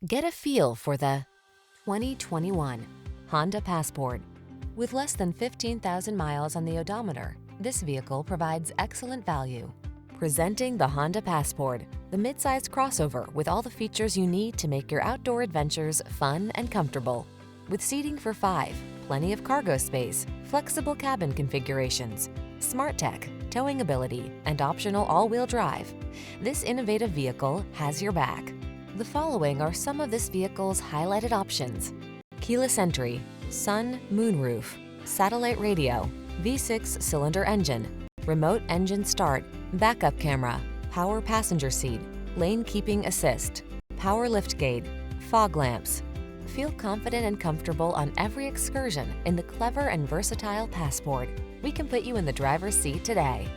Get a feel for the 2021 Honda Passport. With less than 15,000 miles on the odometer, this vehicle provides excellent value. Presenting the Honda Passport, the midsize crossover with all the features you need to make your outdoor adventures fun and comfortable. With seating for 5, plenty of cargo space, flexible cabin configurations, smart tech, towing ability, and optional all-wheel drive, this innovative vehicle has your back. The following are some of this vehicle's highlighted options: keyless entry, sun, moonroof, satellite radio, V6 cylinder engine, remote engine start, backup camera, power passenger seat, lane keeping assist, power liftgate, fog lamps. Feel confident and comfortable on every excursion in the clever and versatile Passport. We can put you in the driver's seat today.